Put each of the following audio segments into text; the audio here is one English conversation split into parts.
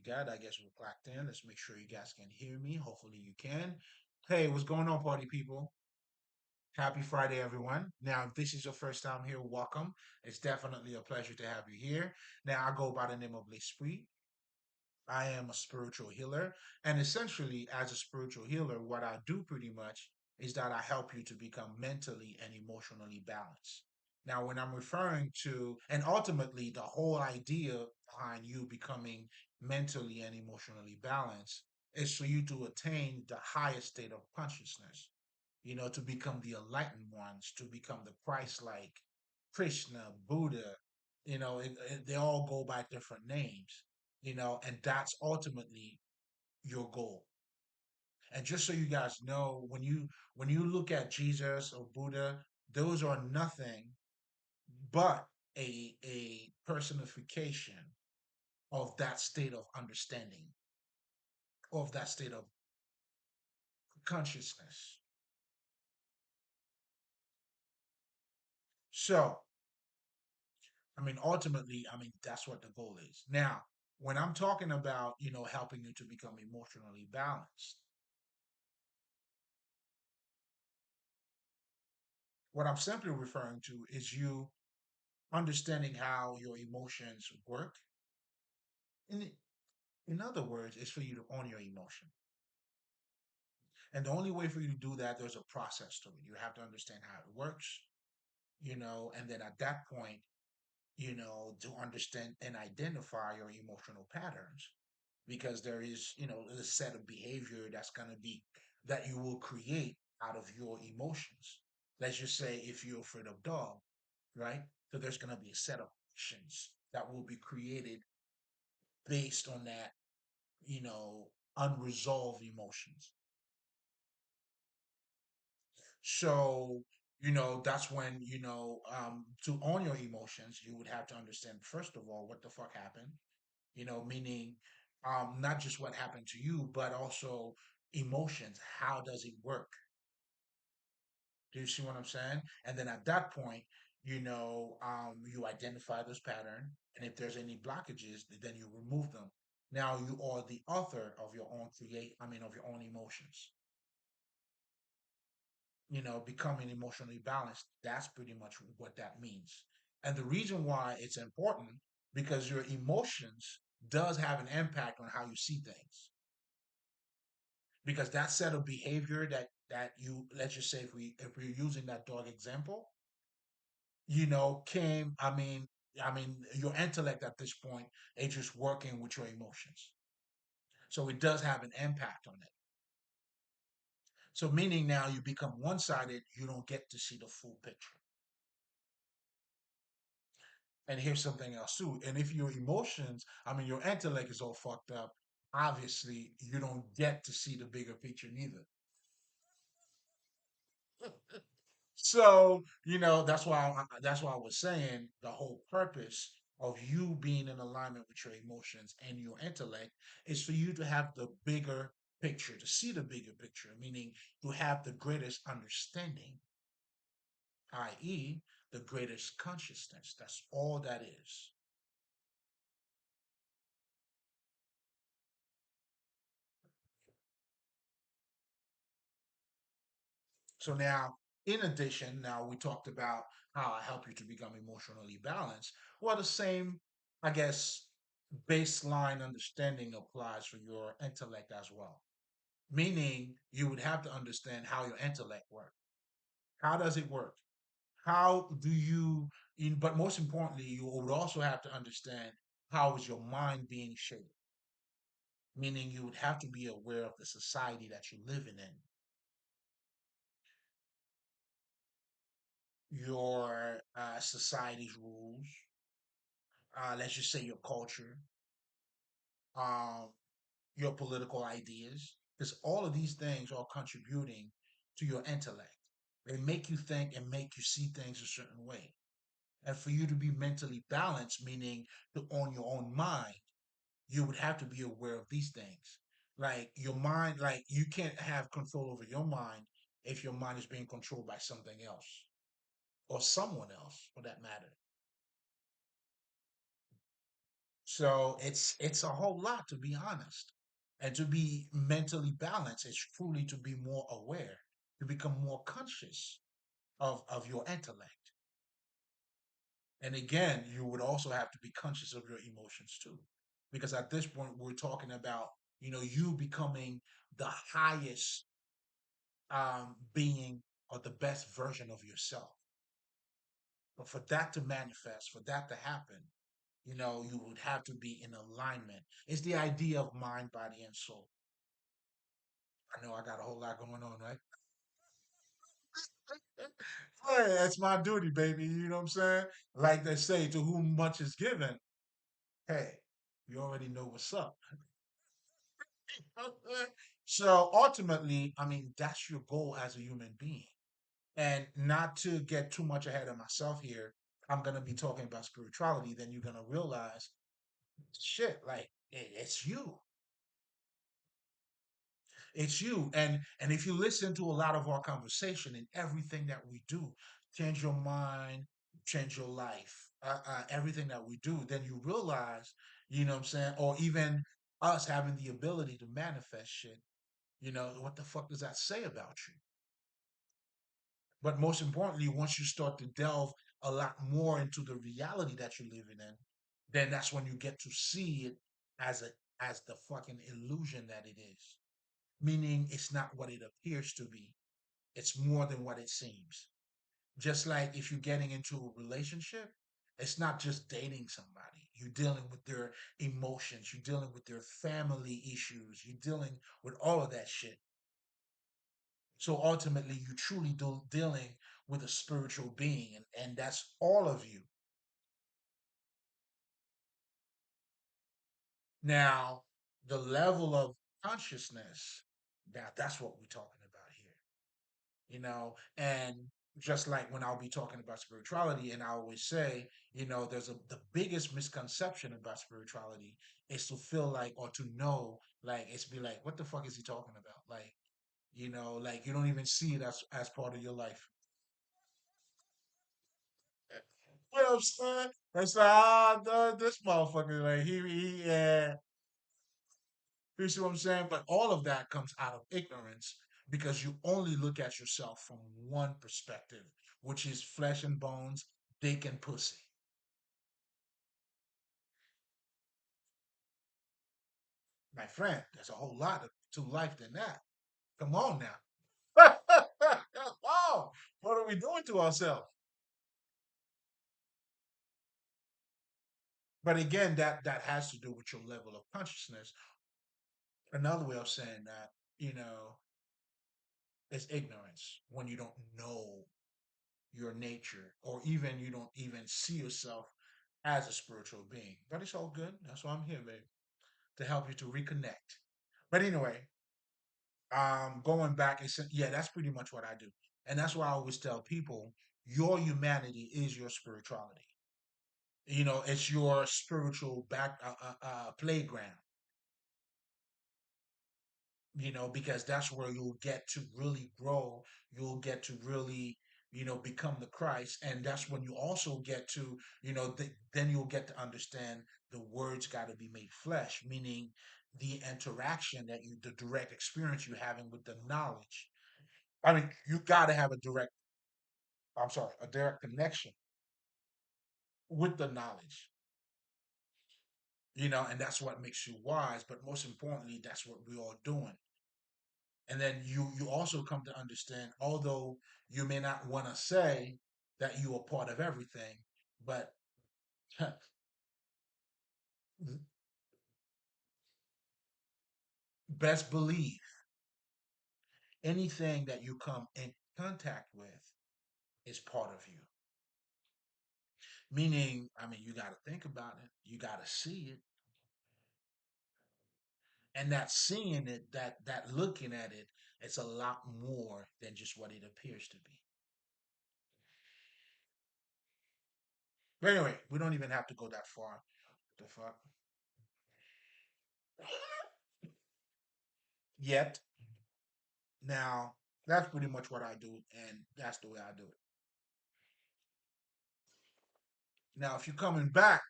we got. I guess we're clocked in. Let's make sure you guys can hear me. Hopefully you can. Hey, what's going on, party people? Happy Friday, everyone. Now, if this is your first time here, welcome. It's definitely a pleasure to have you here. Now, I go by the name of Lespri. I am a spiritual healer. And essentially, as a spiritual healer, what I do pretty much is that I help you to become mentally and emotionally balanced. Now, when I'm referring to, and ultimately, the whole idea behind you becoming mentally and emotionally balanced is for you to attain the highest state of consciousness, to become the enlightened ones, to become the Christ like Krishna, Buddha, they all go by different names, and that's ultimately your goal. And just so you guys know, when you look at Jesus or Buddha, those are nothing but a personification of that state of understanding, of that state of consciousness. So, I mean, ultimately, I mean, that's what the goal is. Now, when I'm talking about, helping you to become emotionally balanced, what I'm simply referring to is you understanding how your emotions work. In, in other words, it's for you to own your emotion. And the only way for you to do that, there's a process to it. You have to understand how it works, and then at that point, to understand and identify your emotional patterns. Because there is, a set of behavior that's going to be that you will create out of your emotions. Let's just say if you're afraid of dog, right? So there's going to be a set of actions that will be created based on that, you know, unresolved emotions. So, that's when, to own your emotions, you would have to understand, first of all, what the fuck happened, meaning not just what happened to you, but also emotions. How does it work? Do you see what I'm saying? And then at that point, you identify this pattern, and if there's any blockages, then you remove them. Now you are the author of your own of your own emotions. Becoming emotionally balanced. That's pretty much what that means. And the reason why it's important because your emotions does have an impact on how you see things. Because that set of behavior that you let's just say if we're using that dog example, came I mean your intellect at this point is just working with your emotions. So it does have an impact on it. So meaning now you become one-sided, you don't get to see the full picture. And here's something else too. And if your emotions, your intellect is all fucked up, obviously you don't get to see the bigger picture neither. So, that's why I was saying the whole purpose of you being in alignment with your emotions and your intellect is for you to have the bigger picture, to see the bigger picture, meaning to have the greatest understanding, i.e., the greatest consciousness. That's all that is. So now, in addition, now we talked about how I help you to become emotionally balanced. Well, the same, I guess, baseline understanding applies for your intellect as well. Meaning, you would have to understand how your intellect works. How does it work? How do but most importantly, you would also have to understand how is your mind being shaped. Meaning, you would have to be aware of the society that you're living in, your society's rules, let's just say your culture, um, your political ideas, because all of these things are contributing to your intellect. They make you think and make you see things a certain way. And for you to be mentally balanced, meaning to own your own mind, you would have to be aware of these things. Like your mind, like you can't have control over your mind if your mind is being controlled by something else or someone else for that matter. So it's a whole lot, to be honest. And to be mentally balanced is truly to be more aware, to become more conscious of your intellect. And again, you would also have to be conscious of your emotions too. Because at this point we're talking about, you becoming the highest being or the best version of yourself. But for that to manifest, for that to happen, you would have to be in alignment. It's the idea of mind, body, and soul. I know I got a whole lot going on, right? Hey, that's my duty, baby. You know what I'm saying? Like they say, to whom much is given, hey, you already know what's up. So ultimately, I mean, that's your goal as a human being. And not to get too much ahead of myself here, I'm going to be talking about spirituality. Then you're going to realize, shit, like it's you. It's you. And if you listen to a lot of our conversation and everything that we do, change your mind, change your life, everything that we do, then you realize, what I'm saying, or even us having the ability to manifest shit, what the fuck does that say about you? But most importantly, once you start to delve a lot more into the reality that you're living in, then that's when you get to see it as the fucking illusion that it is. Meaning it's not what it appears to be. It's more than what it seems. Just like if you're getting into a relationship, it's not just dating somebody. You're dealing with their emotions, you're dealing with their family issues, you're dealing with all of that shit. So ultimately, you truly dealing with a spiritual being, and that's all of you. Now, the level of consciousness, that's what we're talking about here. And just like when I'll be talking about spirituality, and I always say, there's the biggest misconception about spirituality is to feel like or to know like it's be like, what the fuck is he talking about? Like, like you don't even see it as part of your life. You know what I'm saying? It's like, this motherfucker, like you see what I'm saying? But all of that comes out of ignorance because you only look at yourself from one perspective, which is flesh and bones, dick and pussy. My friend, there's a whole lot to life than that. Come on now. Oh, what are we doing to ourselves? But again, that has to do with your level of consciousness. Another way of saying that, is ignorance when you don't know your nature, or even you don't even see yourself as a spiritual being. But it's all good. That's why I'm here, babe, to help you to reconnect. But anyway, going back, yeah, that's pretty much what I do, and that's why I always tell people your humanity is your spirituality. It's your spiritual playground. Because that's where you'll get to really grow. You'll get to really, become the Christ. And that's when you also get to, then you'll get to understand the words got to be made flesh, meaning the interaction the direct experience you're having with the knowledge. I mean, you got to have I'm sorry, a direct connection with the knowledge, and that's what makes you wise. But most importantly, that's what we're all doing. And then you also come to understand, although you may not want to say that you are part of everything, but best believe anything that you come in contact with is part of you. Meaning, I mean, you got to think about it, you got to see it, and that seeing it, that looking at it, it's a lot more than just what it appears to be. But anyway, we don't even have to go that far. The fuck? Yet. Now, that's pretty much what I do, and that's the way I do it. Now, if you're coming back,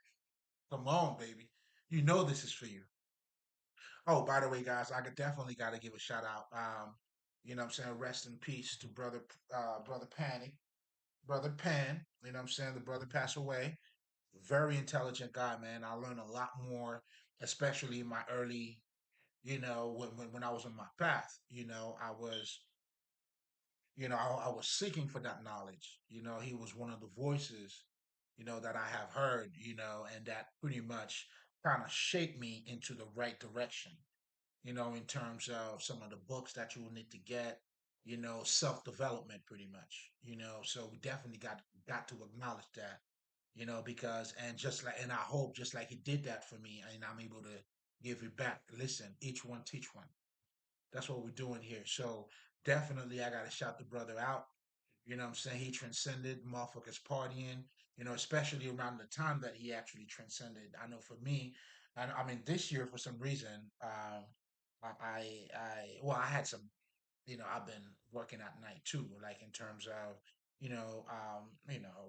come on, baby. You know this is for you. Oh, by the way, guys, I could definitely got to give a shout out. You know what I'm saying? Rest in peace to brother brother Pan. You know what I'm saying? The brother passed away. Very intelligent guy, man. I learned a lot more, especially in my early, when I was on my path. I was seeking for that knowledge. He was one of the voices, that I have heard, and that pretty much kind of shaped me into the right direction, in terms of some of the books that you will need to get, self-development pretty much, so we definitely got to acknowledge that, because and I hope just like he did that for me and I'm able to give it back. Listen, each one teach one. That's what we're doing here. So definitely I gotta shout the brother out. You know what I'm saying? He transcended motherfuckers partying, especially around the time that he actually transcended. I know for me, and I mean this year for some reason, I had some, I've been working at night too, like in terms of,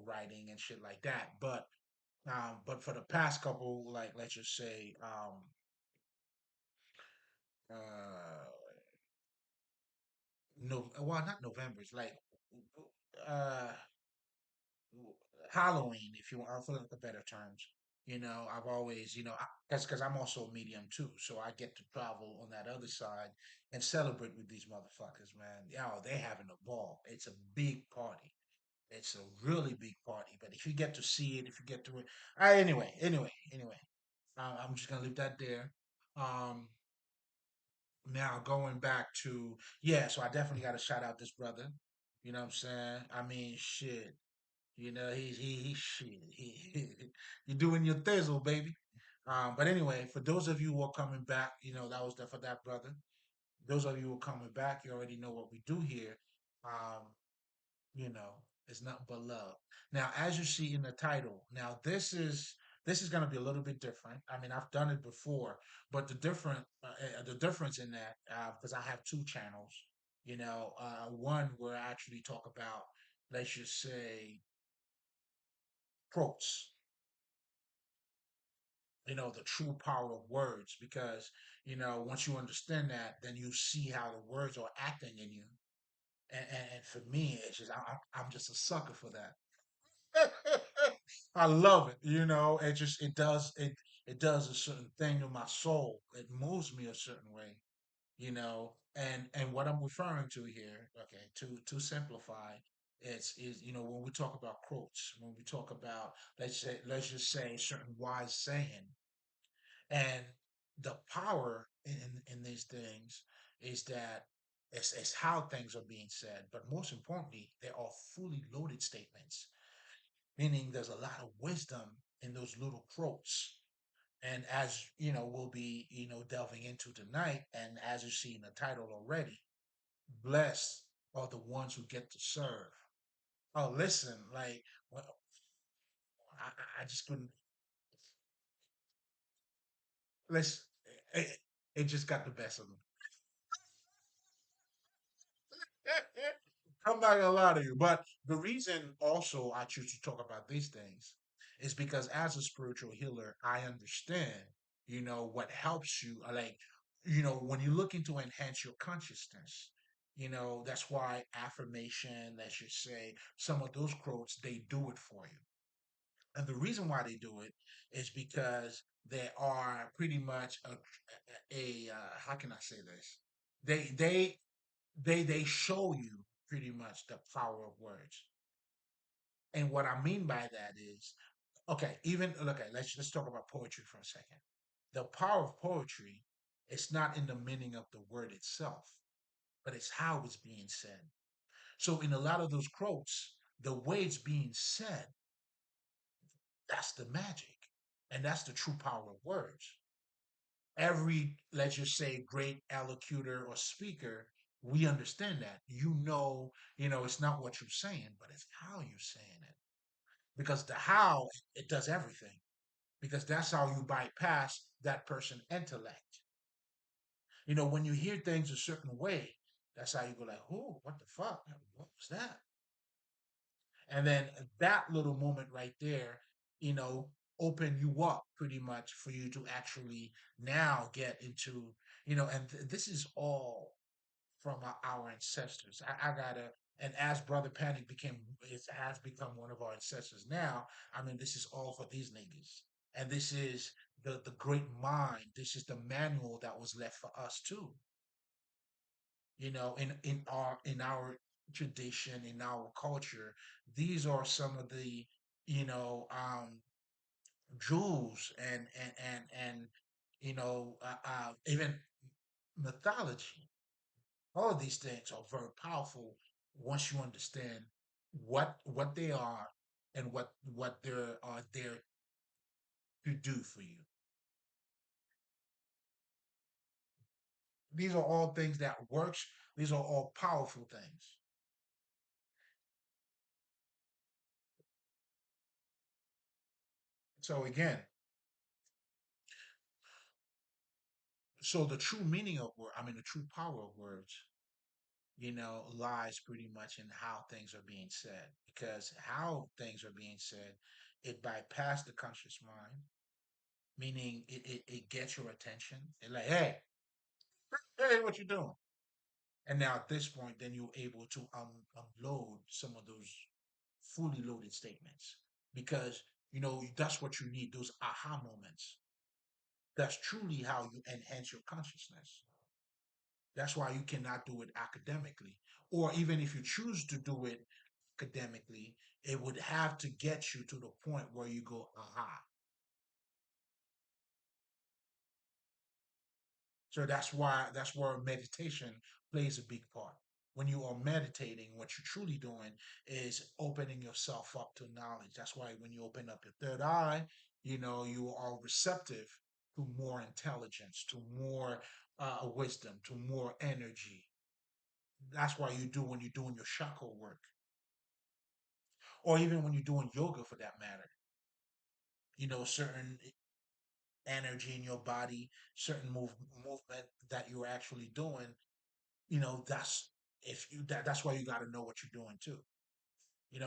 writing and shit like that. But for the past couple, like let's just say, uh, no, well, not November. It's like uh Halloween, if you want, for like the better terms. I've always, because I'm also a medium too, so I get to travel on that other side and celebrate with these motherfuckers, man. Yo, they having a ball. It's a big party. It's a really big party. But if you get to see it, if you get to it, anyway, I'm just gonna leave that there. Um, Now going back to, yeah, so I definitely got to shout out this brother. You know what I'm saying? I mean, shit. He shit. You're doing your thizzle, baby. But anyway, for those of you who are coming back, that was for that brother. Those of you who are coming back, you already know what we do here. Um, you know, it's nothing but love. Now, as you see in the title, now this is going to be a little bit different. I mean, I've done it before, but the difference in that, because I have two channels, one where I actually talk about, let's just say, quotes, the true power of words, because once you understand that, then you see how the words are acting in you, and for me, it's just I'm just a sucker for that. I love it. It does a certain thing to my soul. It moves me a certain way. And what I'm referring to here, okay, to simplify, is when we talk about quotes, when we talk about, let's just say certain wise saying, and the power in these things is that it's how things are being said, but most importantly, they are fully loaded statements, meaning there's a lot of wisdom in those little quotes. And as we'll be delving into tonight, and as you see in the title already, blessed are the ones who get to serve. Oh, listen, like, well, I just couldn't. Let's. It, it just got the best of me. I'm not gonna lie to you, but the reason also I choose to talk about these things is because as a spiritual healer, I understand, what helps you. Like, when you're looking to enhance your consciousness, that's why affirmation, let's just say, some of those quotes, they do it for you. And the reason why they do it is because they are pretty much how can I say this? They they show you pretty much the power of words. And what I mean by that is, okay, let's talk about poetry for a second. The power of poetry is not in the meaning of the word itself, but it's how it's being said. So in a lot of those quotes, the way it's being said, that's the magic. And that's the true power of words. Every, let's just say, great allocutor or speaker, we understand that. It's not what you're saying, but it's how you're saying it. Because the how, it does everything. Because that's how you bypass that person's intellect. When you hear things a certain way, that's how you go like, "Oh, what the fuck? What was that?" And then that little moment right there, you know, open you up pretty much for you to actually now get into, and this is all from our ancestors. I gotta, and as Brother Panic has become one of our ancestors now. I mean, this is all for these niggas, and this is the great mind. This is the manual that was left for us too. In our tradition, in our culture, these are some of the you know jewels and even mythology. All of these things are very powerful once you understand what they are and what they are there to do for you. These are all things that works. These are all powerful things. So again, so the true meaning of word, I mean the true power of words, lies pretty much in how things are being said. Because how things are being said, it bypassed the conscious mind, meaning it gets your attention. It's like, hey, what you doing? And now at this point, then you're able to unload some of those fully loaded statements because that's what you need, those aha moments. That's truly how you enhance your consciousness. That's why you cannot do it academically. Or even if you choose to do it academically, it would have to get you to the point where you go, aha. So that's where meditation plays a big part. When you are meditating, what you're truly doing is opening yourself up to knowledge. That's why when you open up your third eye, you are receptive to more intelligence, to more wisdom, to more energy. That's why you do when you're doing your chakra work, or even when you're doing yoga for that matter. Certain energy in your body, certain movement that you're actually doing. That's if you that's why you got to know what you're doing too.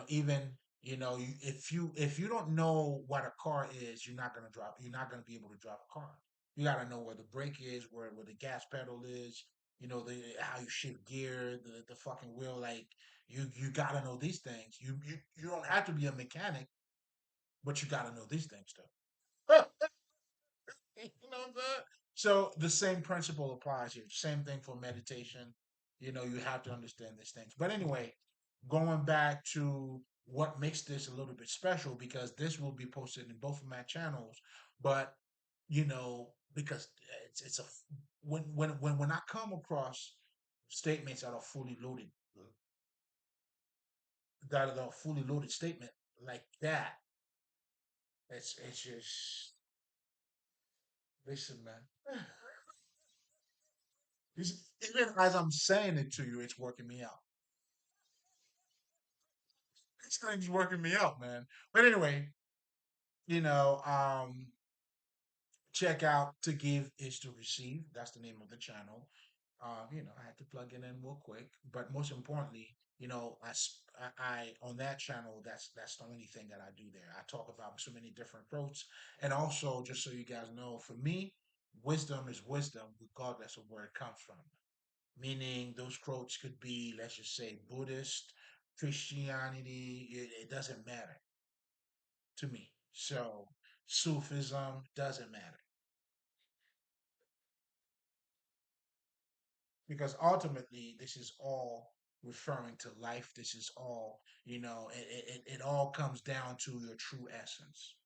Even if you don't know what a car is, you're not going to be able to drive a car. You got to know where the brake is, where the gas pedal is, the how you shift gear, the fucking wheel. Like you got to know these things. You don't have to be a mechanic, but you got to know these things too. You know what I'm saying? So the same principle applies here. Same thing for meditation. You have to understand these things. But anyway, going back to what makes this a little bit special, because this will be posted in both of my channels. But because it's a when I come across statements that are a fully loaded statement like that, it's just listen, man. Even as I'm saying it to you, it's working me out. This thing's working me out, man. But anyway, you know, um, check out To Give Is to Receive. That's the name of the channel. I had to plug it in real quick, but most importantly, I on that channel, that's the only thing that I do there. I talk about so many different quotes, and also just so you guys know, for me, wisdom is wisdom, regardless of where it comes from. Meaning those quotes could be, let's just say, Buddhist, Christianity, it doesn't matter to me. So, Sufism doesn't matter because ultimately, this is all referring to life. This is all, it all comes down to your true essence.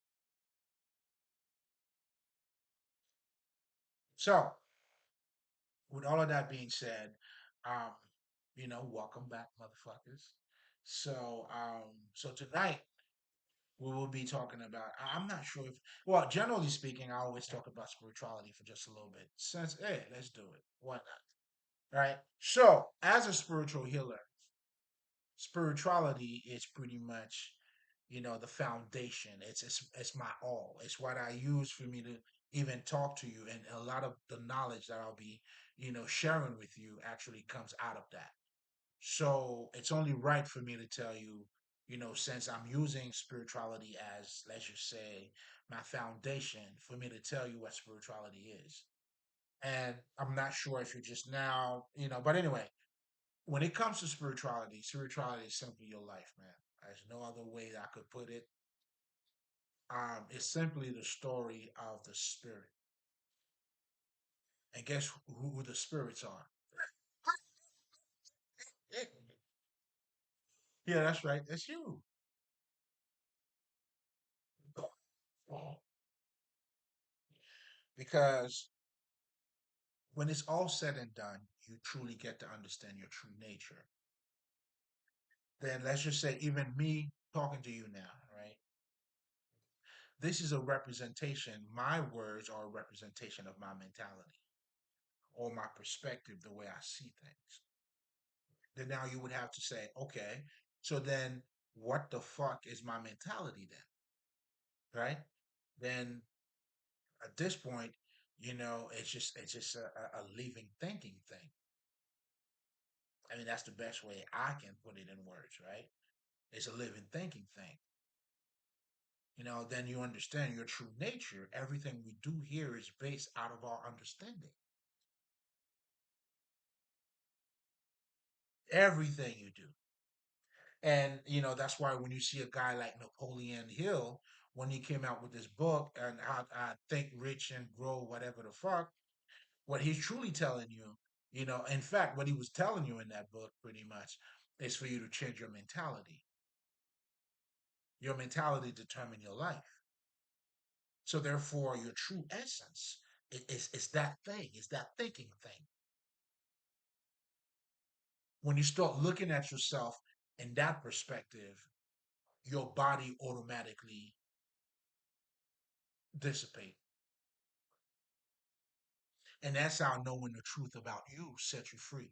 So, with all of that being said, um, welcome back, motherfuckers. So tonight we will be talking about. I'm not sure if, well, generally speaking, I always talk about spirituality for just a little bit. Since, hey, let's do it. Why not? Right? So, as a spiritual healer, spirituality is pretty much, the foundation. It's my all. It's what I use for me to even talk to you, and a lot of the knowledge that I'll be, sharing with you actually comes out of that. So it's only right for me to tell you, since I'm using spirituality as, let's just say, my foundation for me to tell you what spirituality is. And I'm not sure if you're just now, but anyway, when it comes to spirituality, spirituality is simply your life, man. There's no other way that I could put it. It's simply the story of the spirit. And guess who the spirits are? Yeah, that's right. That's you. Because when it's all said and done, you truly get to understand your true nature. Then let's just say, even me talking to you now, right? This is a representation, my words are a representation of my mentality or my perspective, the way I see things. Then now you would have to say, okay, so then what the fuck is my mentality then? Right? Then at this point, it's just a living thinking thing. I mean, that's the best way I can put it in words, right? It's a living thinking thing. Then you understand your true nature. Everything we do here is based out of our understanding. Everything you do. And, that's why when you see a guy like Napoleon Hill, when he came out with this book and how I think rich and grow, whatever the fuck, what he's truly telling you, in fact, what he was telling you in that book pretty much is for you to change your mentality. Your mentality determine your life. So therefore, your true essence is that thing, is that thinking thing. When you start looking at yourself in that perspective, your body automatically dissipate. And that's how knowing the truth about you sets you free.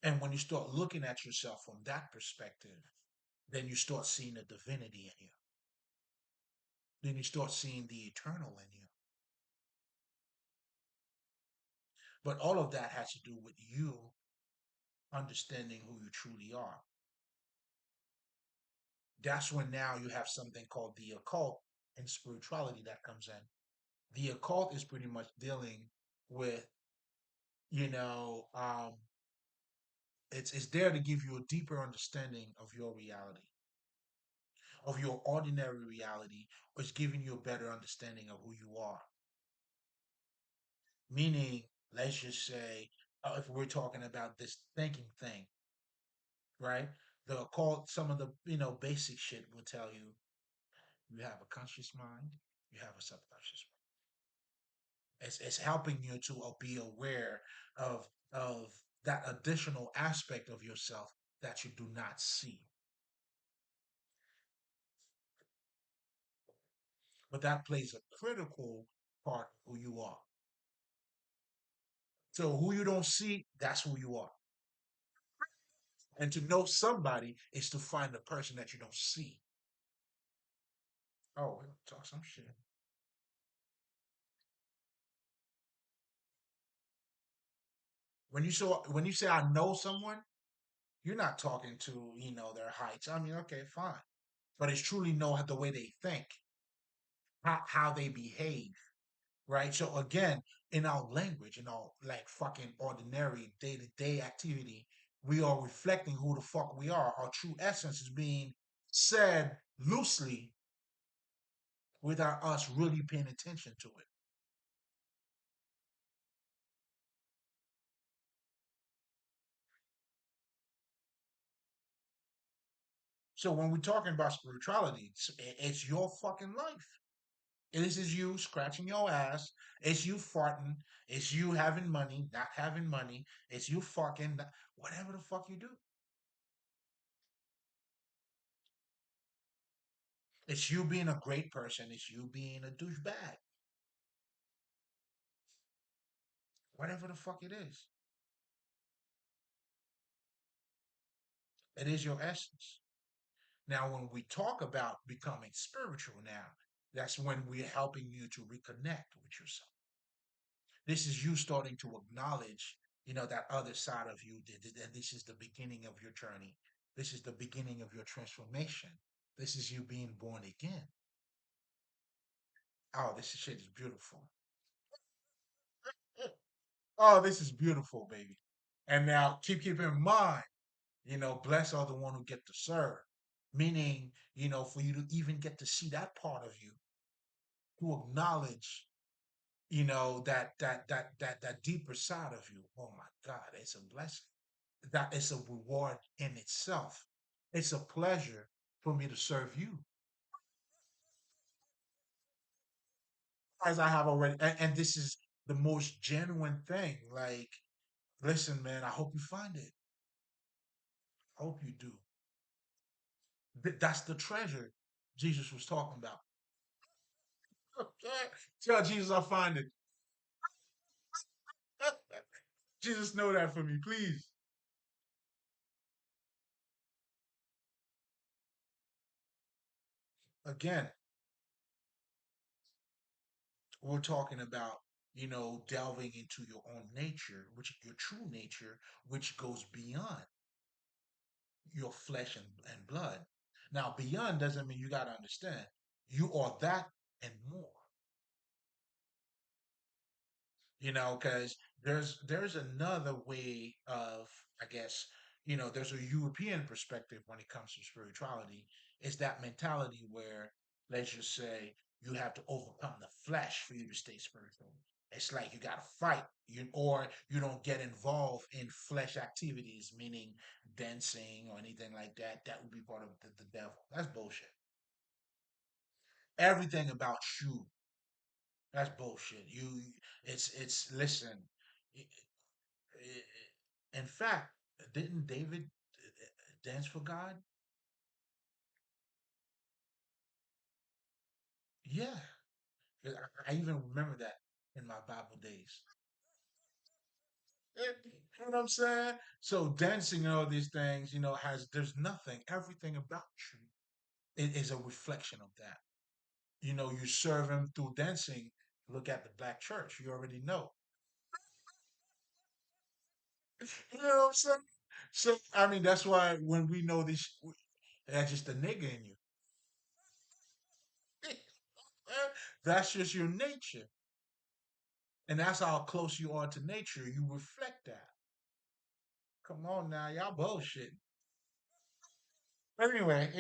And when you start looking at yourself from that perspective, then you start seeing the divinity in you. Then you start seeing the eternal in you. But all of that has to do with you understanding who you truly are. That's when now you have something called the occult and spirituality that comes in. The occult is pretty much dealing with, you know, um, it's there to give you a deeper understanding of your reality, of your ordinary reality, or it's giving you a better understanding of who you are. Meaning, let's just say, if we're talking about this thinking thing, right? The occult, some of the basic shit will tell you you have a conscious mind, you have a subconscious mind. It's helping you to be aware of that additional aspect of yourself that you do not see. But that plays a critical part of who you are. So who you don't see, that's who you are. And to know somebody is to find the person that you don't see. Oh, we'll talk some shit. When you say I know someone, you're not talking to their heights. I mean, okay, fine, but it's truly know the way they think, how they behave, right? So again, in our language, in our like fucking ordinary day to day activity, we are reflecting who the fuck we are. Our true essence is being said loosely without us really paying attention to it. So when we're talking about spirituality, it's your fucking life. This is you scratching your ass. It's you farting. It's you having money, not having money. It's you fucking whatever the fuck you do. It's you being a great person. It's you being a douchebag. Whatever the fuck it is. It is your essence. Now, when we talk about becoming spiritual now, that's when we're helping you to reconnect with yourself. This is you starting to acknowledge, that other side of you. And this is the beginning of your journey. This is the beginning of your transformation. This is you being born again. Oh, this shit is beautiful. Oh, this is beautiful, baby. And now keep in mind, blessed are the one who get to serve. Meaning, for you to even get to see that part of you, to acknowledge, that deeper side of you. Oh my God, it's a blessing. That is a reward in itself. It's a pleasure for me to serve you, as I have already. And this is the most genuine thing. Like, listen, man, I hope you find it. I hope you do. That's the treasure Jesus was talking about. Okay. Tell Jesus I find it. Jesus, know that for me, please. Again, we're talking about, delving into your own nature, which your true nature, which goes beyond your flesh and blood. Now, beyond doesn't mean you got to understand. You are that and more. Because there's another way of, I guess, there's a European perspective when it comes to spirituality. It's that mentality where, let's just say, you have to overcome the flesh for you to stay spiritual. It's like you got to fight, or you don't get involved in flesh activities, meaning dancing or anything like that. That would be part of the devil. That's bullshit. Everything about you, that's bullshit. It's listen. In fact, didn't David dance for God? Yeah, 'cause I even remember that in my Bible days. You know what I'm saying? So dancing and all these things, there's nothing, everything about you is a reflection of that. You serve him through dancing. Look at the black church. You already know. You know what I'm saying? So I mean, that's why when we know this, that's just a nigga in you. That's just your nature. And that's how close you are to nature. You reflect that. Come on now, y'all bullshit. Anyway.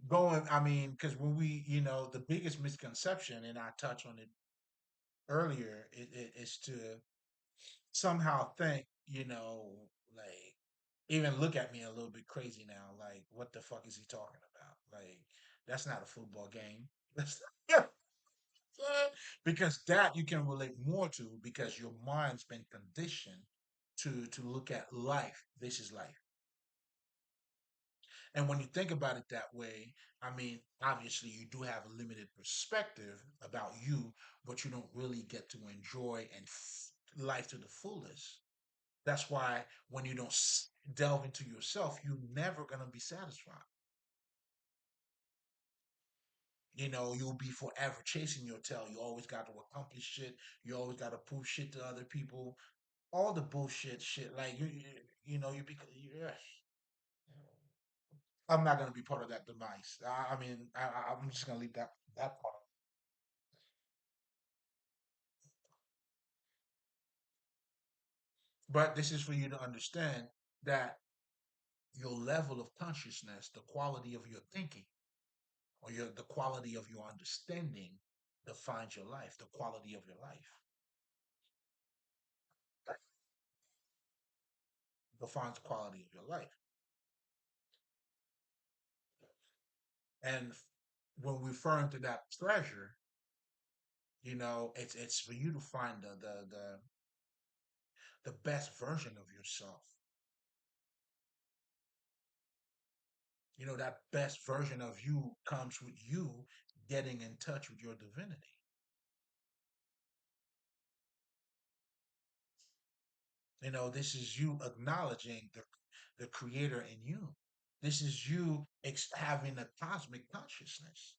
Going, I mean, because when we, the biggest misconception, and I touched on it earlier, is to somehow think, like, even look at me a little bit crazy now. Like, what the fuck is he talking about? Like, that's not a football game. That's because that you can relate more to because your mind's been conditioned to look at life. This is life. And when you think about it that way, I mean, obviously you do have a limited perspective about you, but you don't really get to enjoy and life to the fullest. That's why when you don't delve into yourself, you're never gonna be satisfied. You'll be forever chasing your tail. You always got to accomplish shit. You always got to prove shit to other people. All the bullshit shit. Like you be. Yeah. I'm not gonna be part of that demise. I mean, I'm just gonna leave that part. But this is for you to understand that your level of consciousness, the quality of your thinking, or the quality of your understanding, defines your life. The quality of your life defines the quality of your life. And when referring to that treasure, it's for you to find the best version of yourself. That best version of you comes with you getting in touch with your divinity. This is you acknowledging the creator in you. This is you having a cosmic consciousness.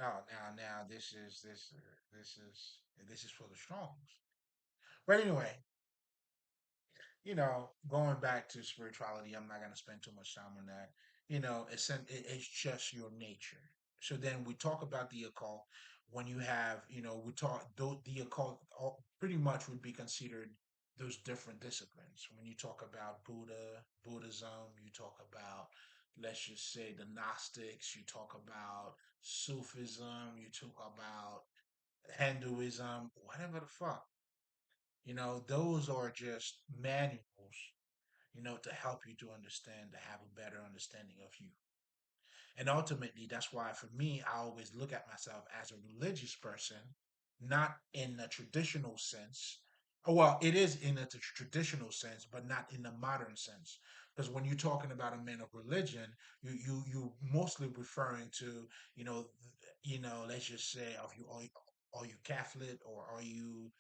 Oh, now this is for the strongs. But anyway, going back to spirituality, I'm not gonna spend too much time on that. It's just your nature. So then we talk about the occult. When you have, we talk the occult pretty much would be considered those different disciplines. When you talk about Buddhism, you talk about, let's just say, the Gnostics, you talk about Sufism, you talk about Hinduism, whatever the fuck. Those are just manuals, to help you to understand, to have a better understanding of you. And ultimately, that's why for me, I always look at myself as a religious person, not in a traditional sense. Well, it is in a traditional sense, but not in the modern sense. Because when you're talking about a man of religion, you mostly referring to, let's just say, are you Catholic, or are you,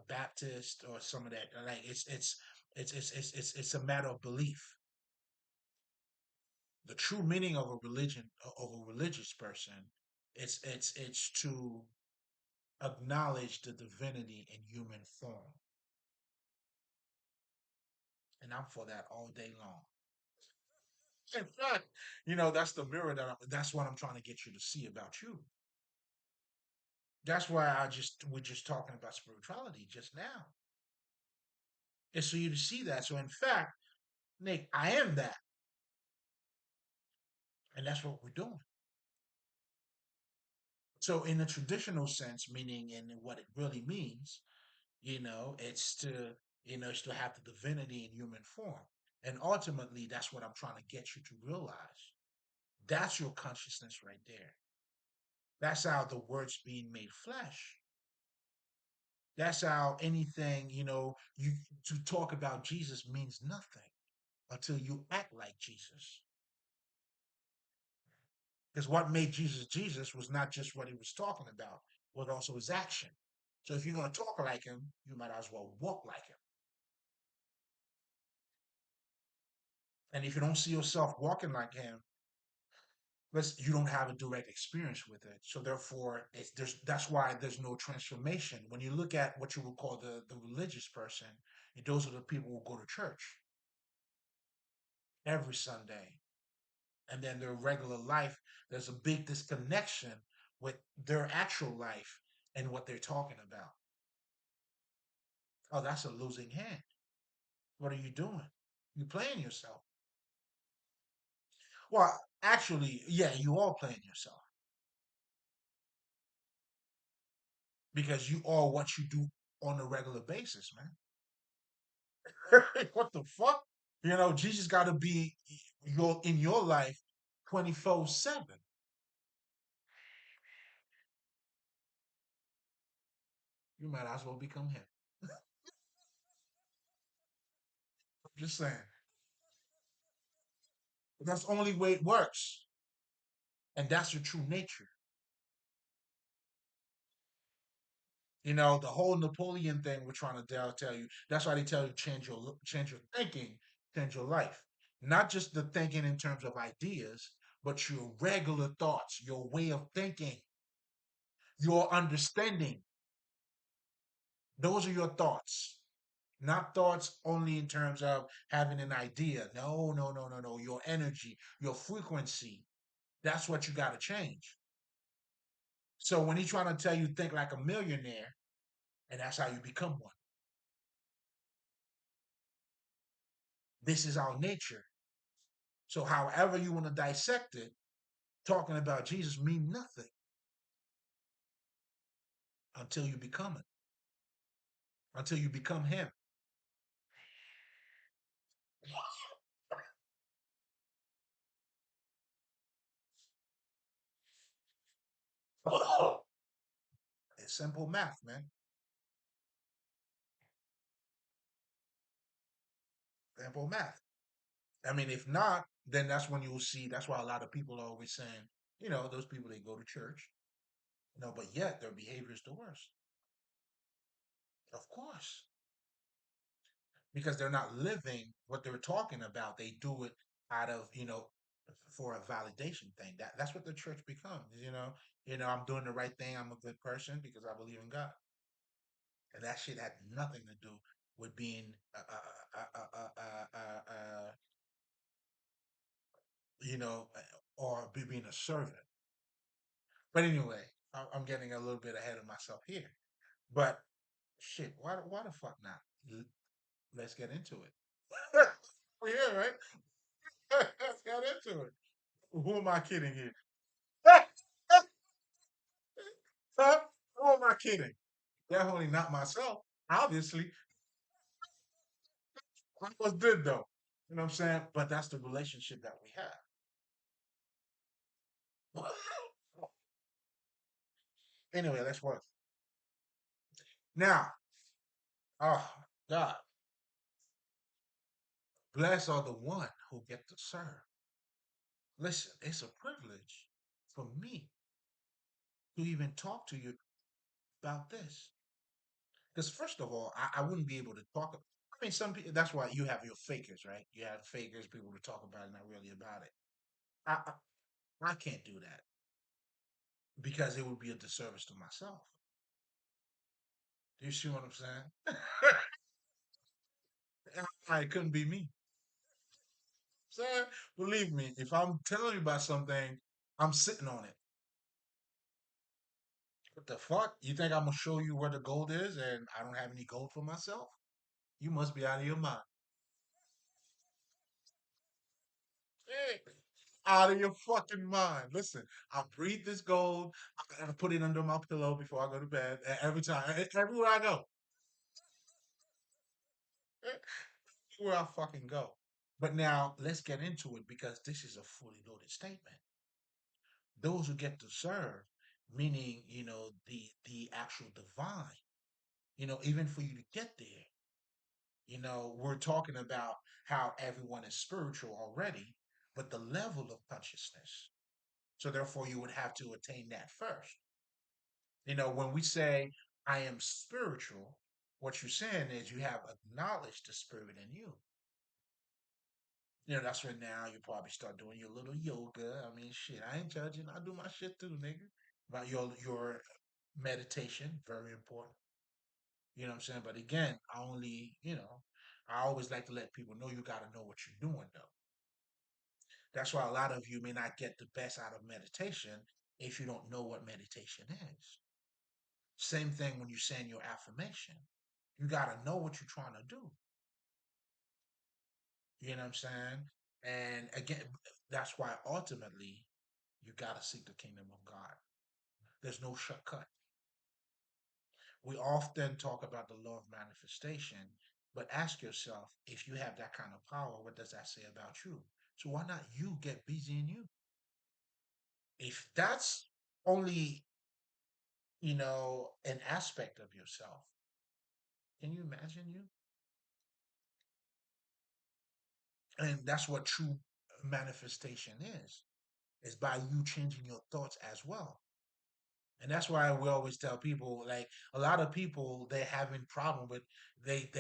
Baptist, or some of that. Like it's a matter of belief. The true meaning of a religion, of a religious person, it's to acknowledge the divinity in human form. And I'm for that all day long. In fact, that's the mirror that's what I'm trying to get you to see about you. That's why we're just talking about spirituality just now. It's for you to see that. So in fact, Nick, I am that. And that's what we're doing. So in a traditional sense, meaning in what it really means, it's to have the divinity in human form. And ultimately, that's what I'm trying to get you to realize. That's your consciousness right there. That's how the word's being made flesh. That's how anything, you to talk about Jesus means nothing until you act like Jesus. Because what made Jesus Jesus was not just what he was talking about, but also his action. So if you're going to talk like him, you might as well walk like him. And if you don't see yourself walking like him, you don't have a direct experience with it. So therefore, that's why there's no transformation. When you look at what you would call the religious person, those are the people who go to church every Sunday, and then their regular life, there's a big disconnection with their actual life and what they're talking about. Oh, that's a losing hand. What are you doing? You playing yourself. Well, actually, yeah, you are playing yourself because you are what you do on a regular basis, man. What the fuck? Jesus got to be in your life 24/7. You might as well become him. I'm just saying. That's the only way it works. And that's your true nature. The whole Napoleon thing we're trying to tell you. That's why they tell you change your thinking, change your life. Not just the thinking in terms of ideas, but your regular thoughts, your way of thinking, your understanding. Those are your thoughts. Not thoughts only in terms of having an idea. No, no, no, no, no. Your energy, your frequency. That's what you got to change. So when he's trying to tell you think like a millionaire, and that's how you become one. This is our nature. So however you want to dissect it, talking about Jesus mean nothing until you become it, until you become him. It's simple math, man. Simple math. I mean, if not, then that's when you'll see. That's why a lot of people are always saying, those people they go to church, but yet their behavior is the worst. Of course, because they're not living what they're talking about. They do it out of, for a validation thing. That's what the church becomes. I'm doing the right thing. I'm a good person because I believe in God, and that shit had nothing to do with being you know, or being a servant. But anyway, I'm getting a little bit ahead of myself here. But shit, why the fuck not? Let's get into it. We're here, right? Let's get into it. Who am I kidding here? Huh? Who am I kidding? Definitely not myself. Obviously, I was good though. You know what I'm saying? But that's the relationship that we have. Anyway, let's work. Now, oh God, blessed are the one who get to serve. Listen, it's a privilege for me to even talk to you about this. Because first of all, I wouldn't be able to talk. I mean, some people. That's why you have your fakers, right? You have fakers, people to talk about it, not really about it. I can't do that because it would be a disservice to myself. Do you see what I'm saying? It couldn't be me. Saying, believe me, if I'm telling you about something, I'm sitting on it. What the fuck? You think I'm gonna show you where the gold is and I don't have any gold for myself? You must be out of your mind. Hey, out of your fucking mind. Listen, I breathe this gold. I gotta put it under my pillow before I go to bed. Every time, everywhere I go, everywhere I fucking go. But now let's get into it because this is a fully loaded statement. Those who get to serve, meaning the actual divine. Even for you to get there, we're talking about how everyone is spiritual already, but the level of consciousness. So therefore, you would have to attain that first. When we say I am spiritual, what you're saying is you have acknowledged the spirit in you. That's when now you probably start doing your little yoga. I mean, shit, I ain't judging. I do my shit too, nigga. About your meditation, very important. You know what I'm saying? But again, I always like to let people know you got to know what you're doing, though. That's why a lot of you may not get the best out of meditation if you don't know what meditation is. Same thing when you're saying your affirmation. You got to know what you're trying to do. You know what I'm saying? And again, that's why ultimately you got to seek the kingdom of God. There's no shortcut. We often talk about the law of manifestation, but ask yourself if you have that kind of power, what does that say about you? So why not you get busy in you? If that's only, an aspect of yourself, can you imagine you? And that's what true manifestation is by you changing your thoughts as well. And that's why we always tell people, like a lot of people, they're having problem with they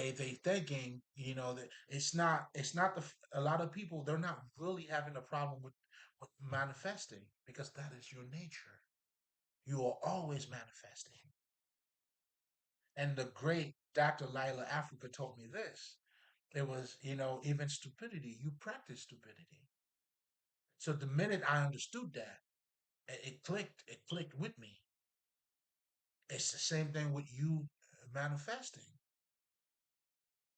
thinking, that it's not a lot of people, they're not really having a problem with manifesting because that is your nature. You are always manifesting. And the great Dr. Lila Africa told me this. It was, even stupidity, you practice stupidity. So the minute I understood that, it clicked with me. It's the same thing with you manifesting.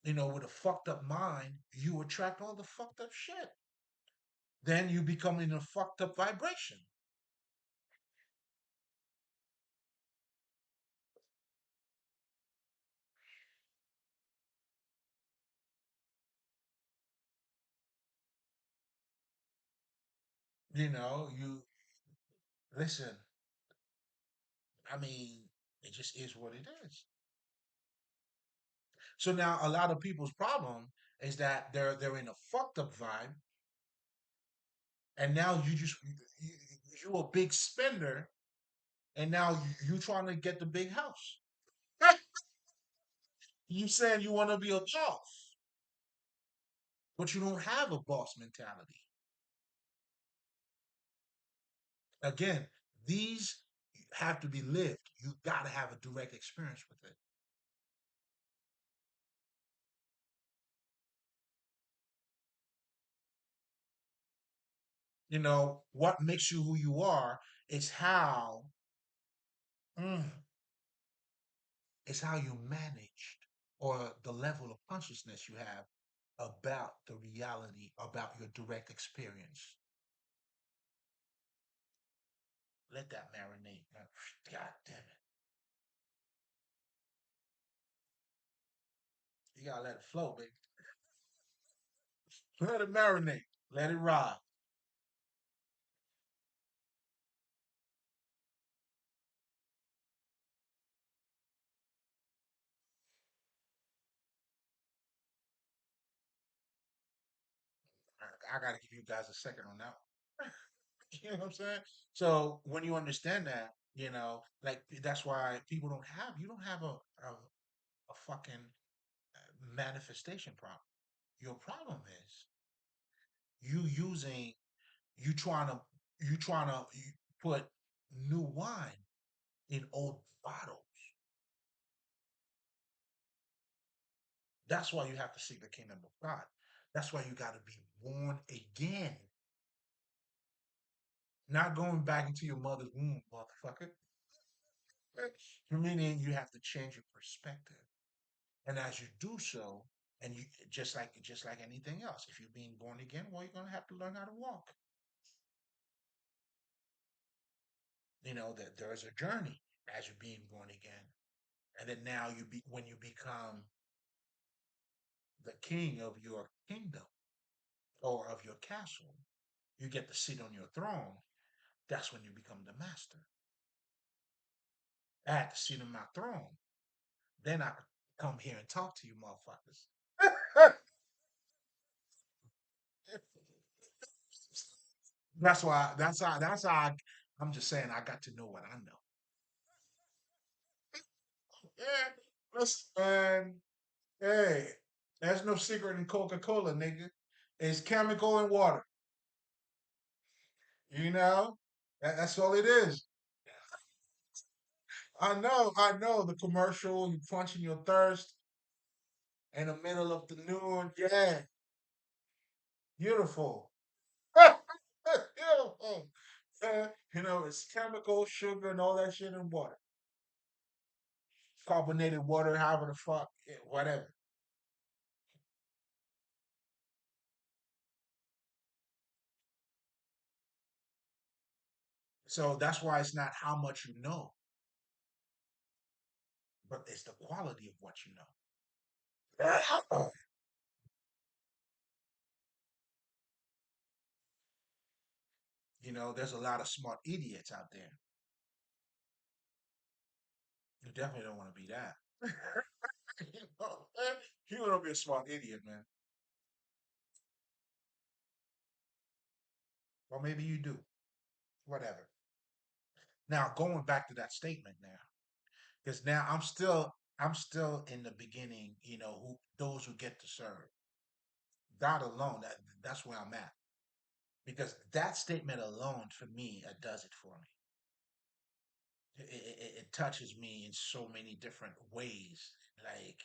With a fucked up mind, you attract all the fucked up shit. Then you become in a fucked up vibration. You listen, I mean, it just is what it is. So now a lot of people's problem is that they're in a fucked up vibe, and now you, you a big spender, and now you trying to get the big house. You saying you want to be a boss, but you don't have a boss mentality. Again, these have to be lived. You got to have a direct experience with it. What makes you who you are is mm, how you manage or the level of consciousness you have about the reality, about your direct experience. Let that marinate, man. God damn it. You gotta let it flow, baby. Let it marinate. Let it ride. I gotta give you guys a second on that one. You know what I'm saying? So when you understand that, like that's why people don't have you don't have a fucking manifestation problem. Your problem is you using you trying to you put new wine in old bottles. That's why you have to seek the kingdom of God. That's why you got to be born again, not going back into your mother's womb, motherfucker. Meaning you have to change your perspective. And as you do so, and you just like anything else, if you're being born again, well, you're gonna have to learn how to walk. That there's a journey as you're being born again. And then now when you become the king of your kingdom or of your castle, you get to sit on your throne. That's when you become the master. I had to sit on my throne. Then I could come here and talk to you motherfuckers. I'm just saying I got to know what I know. Yeah, listen, man. Hey, there's no secret in Coca-Cola, nigga. It's chemical and water. You know? That's all it is. I know. The commercial, you quenching your thirst in the middle of the noon. Yeah, beautiful. Beautiful. It's chemical, sugar, and all that shit in water. Carbonated water, however the fuck, whatever. So that's why it's not how much you know, but it's the quality of what you know. There's a lot of smart idiots out there. You definitely don't want to be that. You don't want to be a smart idiot, man. Or maybe you do. Whatever. Now going back to that statement now, because now I'm still in the beginning. Who those who get to serve God alone. That's where I'm at because that statement alone for me does it for me. It touches me in so many different ways. Like,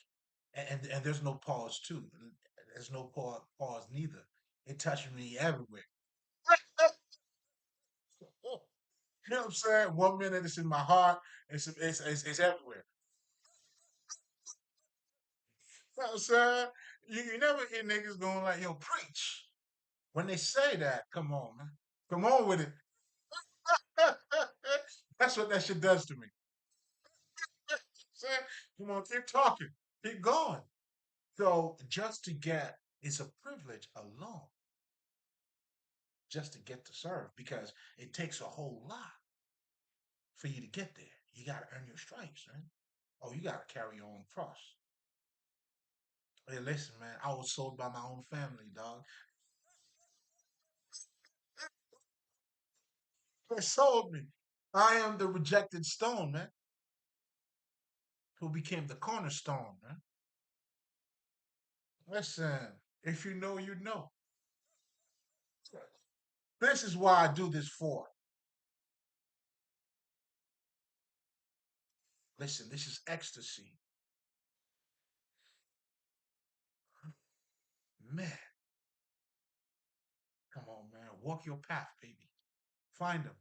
and there's no pause too. There's no pause neither. It touches me everywhere. You know what I'm saying? 1 minute it's in my heart. It's everywhere. You know what I'm saying? You never hear niggas going like, "Yo, preach." When they say that, come on, man. Come on with it. That's what that shit does to me. Saying, come on, keep talking, keep going. So just to get it's a privilege alone just to get to serve because it takes a whole lot for you to get there. You got to earn your stripes, man. Oh, you got to carry your own cross. Hey, listen, man, I was sold by my own family, dog. They sold me. I am the rejected stone, man, who became the cornerstone, man. Listen, if you know, you know. This is why I do this for. Listen, this is ecstasy. Man, come on, man. Walk your path, baby. Find them.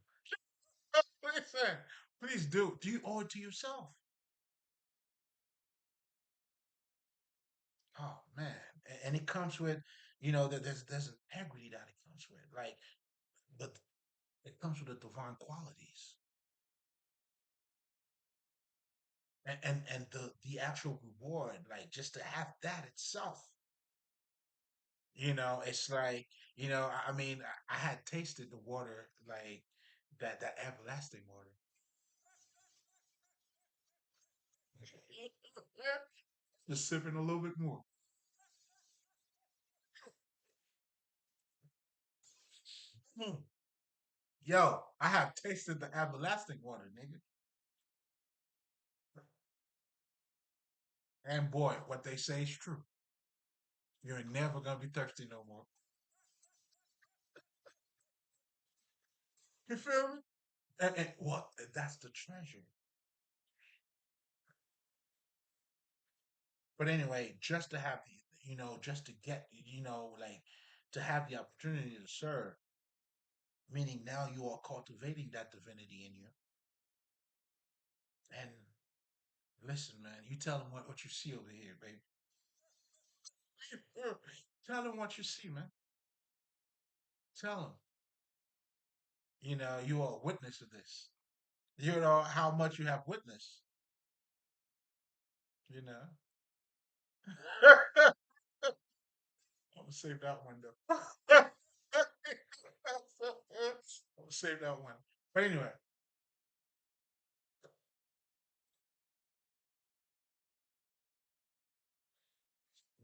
Listen, please do. Do you owe it to yourself? Oh man, and it comes with, that there's integrity that it comes with, like, but it comes with the divine qualities, and the actual reward, like just to have that itself. It's like, I mean, I had tasted the water, like that everlasting water. Just sipping a little bit more. Hmm. Yo, I have tasted the everlasting water, nigga. And boy, what they say is true. You're never gonna be thirsty no more. You feel me? And what? That's the treasure. But anyway, just to have the, just to get, like to have the opportunity to serve, meaning now you are cultivating that divinity in you. And listen, man, you tell them what you see over here, baby. Tell them what you see, man. Tell them, you are a witness of this. You know how much you have witnessed, you know. I'm gonna save that one though. I'm gonna save that one. But anyway,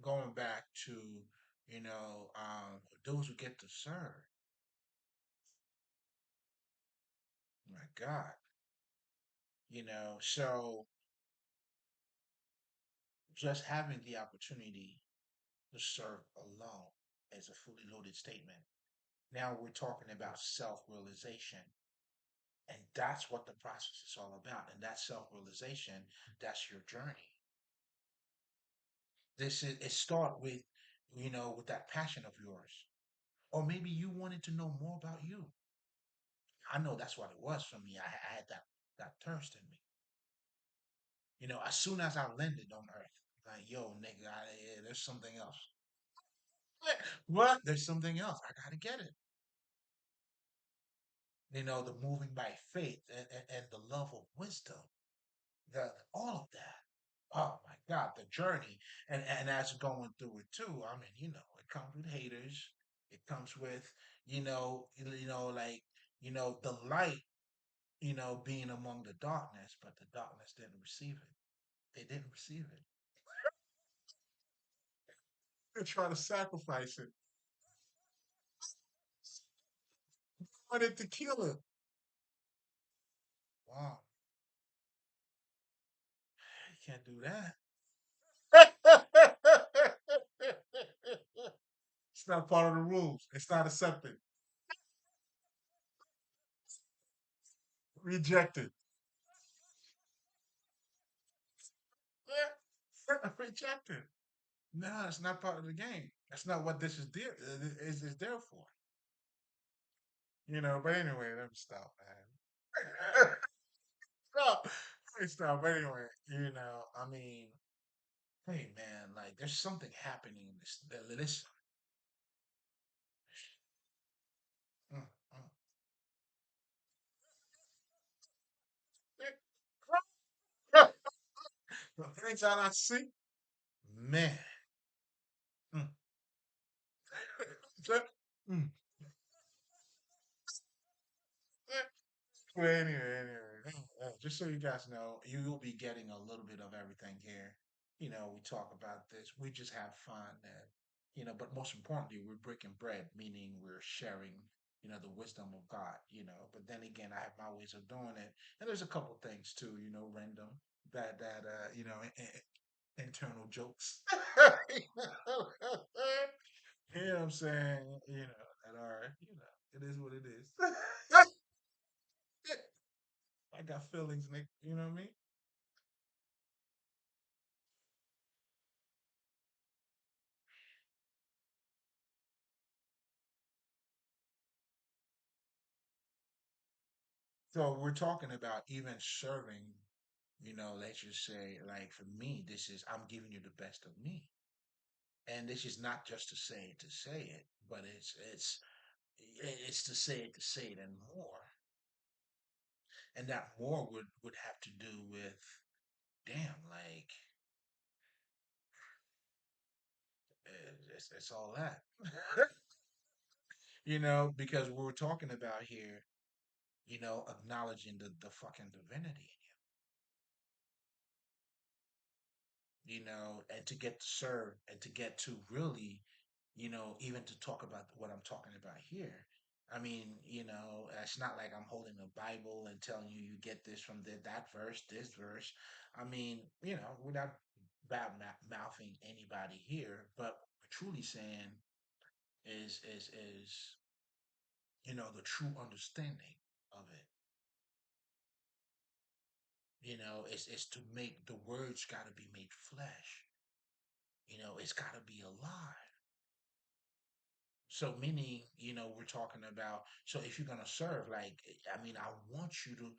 going back to, those who get to serve. My God, so just having the opportunity to serve alone is a fully loaded statement. Now we're talking about self-realization, and that's what the process is all about. And that self-realization, that's your journey. This is it start with, with that passion of yours. Or maybe you wanted to know more about you. I know that's what it was for me. I had that thirst in me. As soon as I landed on Earth, like, yo, nigga, there's something else. What? There's something else. I gotta get it. The moving by faith, and the love of wisdom, all of that. Oh my God, the journey, and as going through it too. I mean, it comes with haters. It comes with, like, the light, being among the darkness, but the darkness didn't receive it. They didn't receive it. They try to sacrifice it. Wanted to kill it. Wow, you can't do that. It's not part of the rules. It's not accepted. Rejected. Rejected. No, it's not part of the game. That's not what this is there is there for. But anyway, let me stop, man. Stop. Let me stop. But anyway, I mean, hey man, like there's something happening in this. Mm, mm. The things that I see, man. Mm. Mm. Well, anyway, just so you guys know, you will be getting a little bit of everything here. We talk about this, we just have fun, and but most importantly, we're breaking bread, meaning we're sharing, the wisdom of God. But then again, I have my ways of doing it, and there's a couple things too, random internal jokes. You know what I'm saying? That are, it is what it is. I got feelings, Nick. You know what I mean? So we're talking about even serving, let's just say, like for me, this is I'm giving you the best of me. And this is not just to say it, but it's to say it and more. And that more would have to do with damn, like it's all that. Because we're talking about here, acknowledging the fucking divinity and to get to serve and to get to really, even to talk about what I'm talking about here. I mean, it's not like I'm holding a Bible and telling you you get this from that verse, this verse. I mean, we're not bad mouthing anybody here, but what we're truly saying is the true understanding of it. It's to make the words got to be made flesh. It's got to be alive. So meaning, we're talking about, so if you're gonna serve, like, I mean, I want you to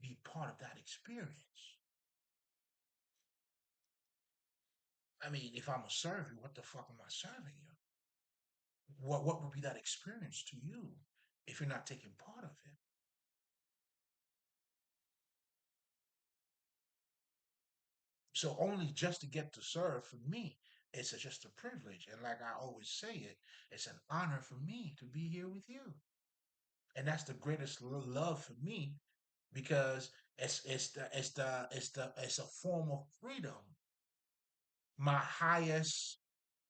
be part of that experience. I mean, if I'm gonna serve you, what the fuck am I serving you? What would be that experience to you if you're not taking part of it? So only just to get to serve for me, it's just a privilege. And like I always say it, it's an honor for me to be here with you. And that's the greatest love for me because it's a form of freedom. My highest,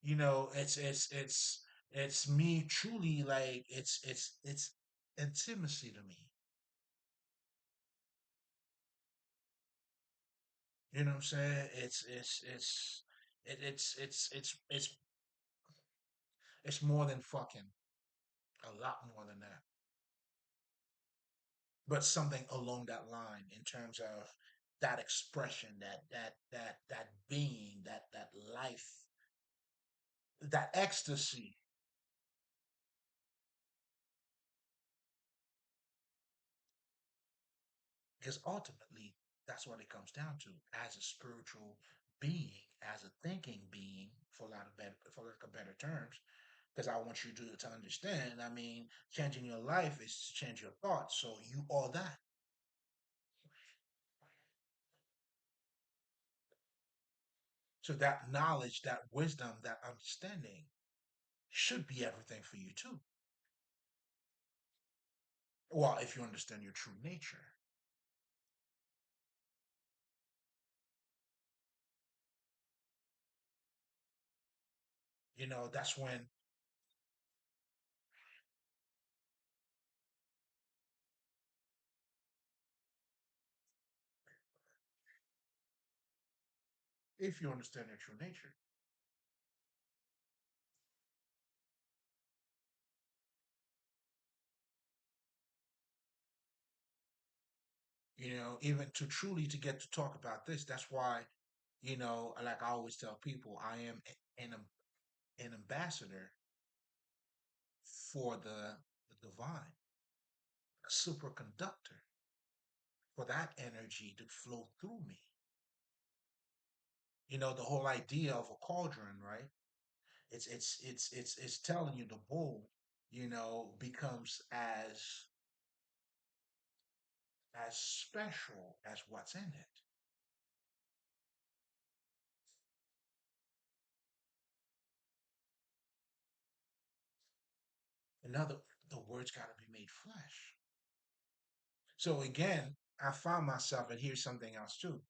it's me truly like it's intimacy to me. You know what I'm saying? It's it's more than fucking, a lot more than that. But something along that line in terms of that expression, that being, that life, that ecstasy. Because ultimately, that's what it comes down to. As a spiritual being, as a thinking being, for lack of better terms, because I want you to understand. I mean, changing your life is to change your thoughts. So you are that. So that knowledge, that wisdom, that understanding should be everything for you too. Well, if you understand your true nature, that's when, if you understand your true nature, even to truly to get to talk about this, that's why, like I always tell people, I am an ambassador for the divine, a superconductor for that energy to flow through me. The whole idea of a cauldron, right? It's telling you the bowl, becomes as special as what's in it. Another, the words got to be made flesh. So again, I found myself, and here's something else too.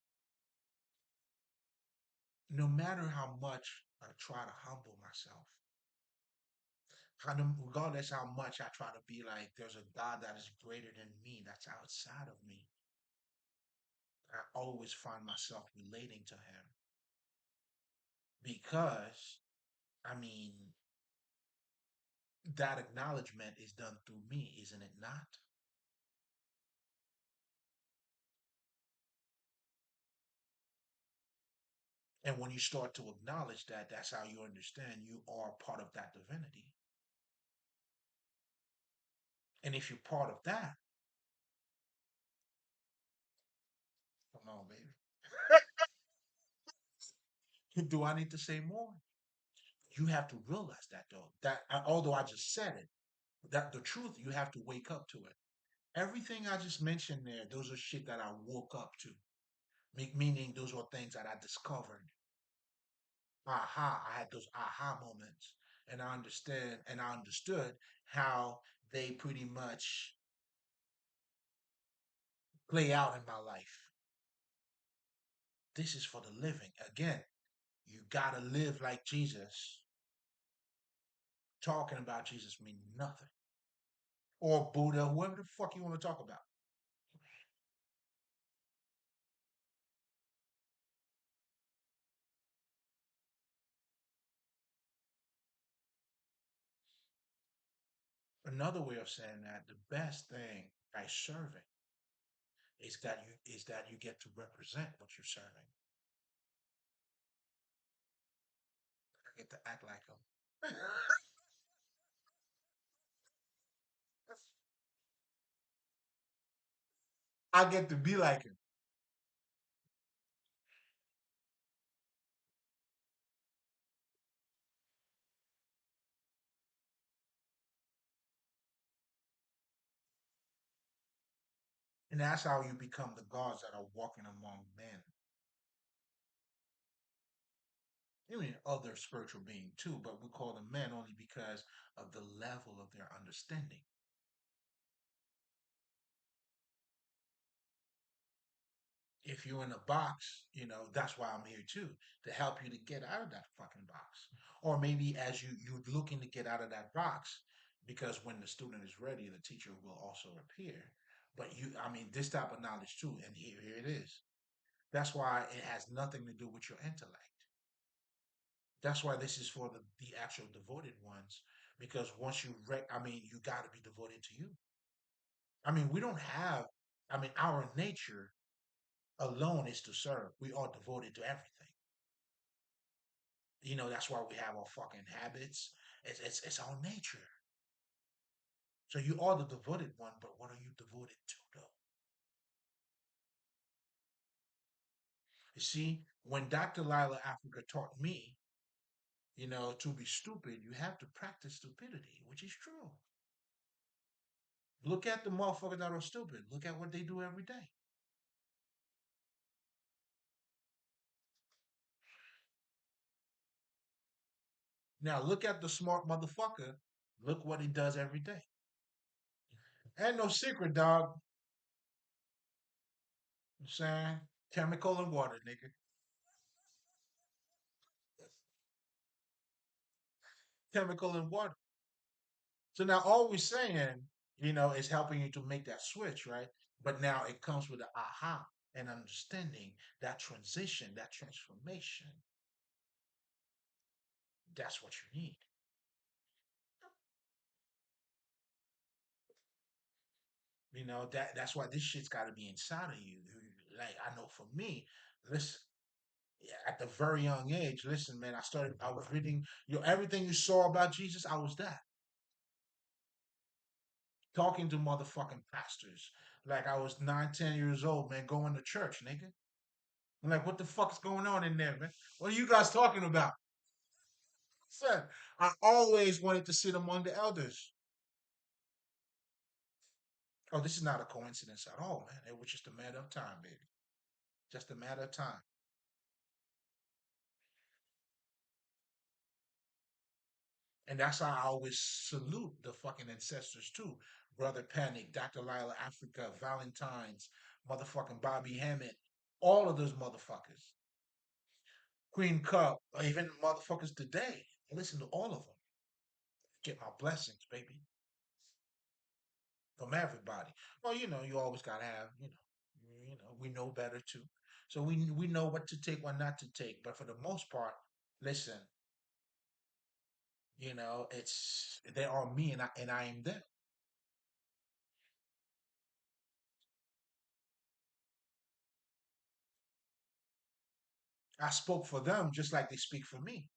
No matter how much I try to humble myself, regardless how much I try to be like, there's a God that is greater than me, that's outside of me, I always find myself relating to Him because, I mean, that acknowledgement is done through me, isn't it not? And when you start to acknowledge that, that's how you understand you are part of that divinity. And if you're part of that, Do I need to say more? You have to realize that though. Although I just said it, that the truth you have to wake up to it. Everything I just mentioned there, those are shit that I woke up to. Meaning those are things that I discovered. Aha, I had those aha moments, and I understood how they pretty much play out in my life. This is for the living. Again, you gotta live like Jesus. Talking about Jesus means nothing. Or Buddha, whoever the fuck you want to talk about. Another way of saying that, the best thing by serving is that you get to represent what you're serving. I get to act like them. I get to be like him. And that's how you become the gods that are walking among men. I mean, other spiritual being too, but we call them men only because of the level of their understanding. If you're in a box, that's why I'm here too, to help you to get out of that fucking box. Or maybe as you're looking to get out of that box, because when the student is ready, the teacher will also appear. But I mean, this type of knowledge too, and here it is. That's why it has nothing to do with your intellect. That's why this is for the actual devoted ones, because once I mean, you got to be devoted to you. I mean, we don't have, I mean, our nature alone is to serve. We are devoted to everything. That's why we have our fucking habits. It's our nature. So you are the devoted one, but what are you devoted to though? You see, when Dr. Lila Africa taught me, to be stupid, you have to practice stupidity, which is true. Look at the motherfuckers that are stupid. Look at what they do every day. Now look at the smart motherfucker. Look what he does every day. Ain't no secret, dog. You know what I'm saying? Chemical and water, nigga. Chemical and water. So now all we're saying, is helping you to make that switch, right? But now it comes with the aha and understanding that transition, that transformation. That's what you need. That's why this shit's got to be inside of you. Like I know for me, listen, yeah, at the very young age, listen, man, I was reading, everything you saw about Jesus, I was that. Talking to motherfucking pastors. Like I was 9, 10 years old, man, going to church, nigga. I'm like, what the fuck is going on in there, man? What are you guys talking about? Son, I always wanted to sit among the elders. Oh, this is not a coincidence at all, man. It was just a matter of time, baby. Just a matter of time. And that's how I always salute the fucking ancestors too. Brother Panic, Dr. Lila Africa, Valentine's, motherfucking Bobby Hammett, all of those motherfuckers. Queen Cup, or even motherfuckers today. I listen to all of them. Get my blessings, baby, from everybody. Well, you always gotta have, we know better too. So we know what to take, what not to take. But for the most part, listen, it's they are me and I am them. I spoke for them just like they speak for me.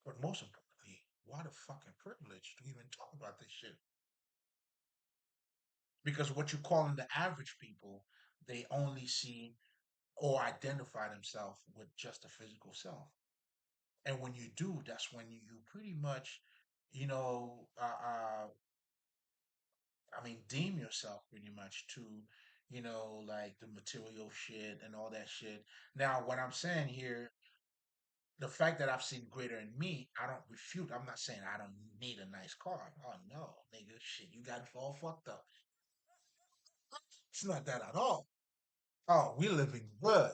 But most importantly, what a fucking privilege to even talk about this shit. Because what you calling the average people, they only see or identify themselves with just a physical self. And when you do, that's when you pretty much, you know, I mean, deem yourself pretty much to, like the material shit and all that shit. Now, what I'm saying here, the fact that I've seen greater in me, I don't refute. I'm not saying I don't need a nice car. Oh no, nigga, shit, you got it all fucked up. It's not that at all. Oh, we living good,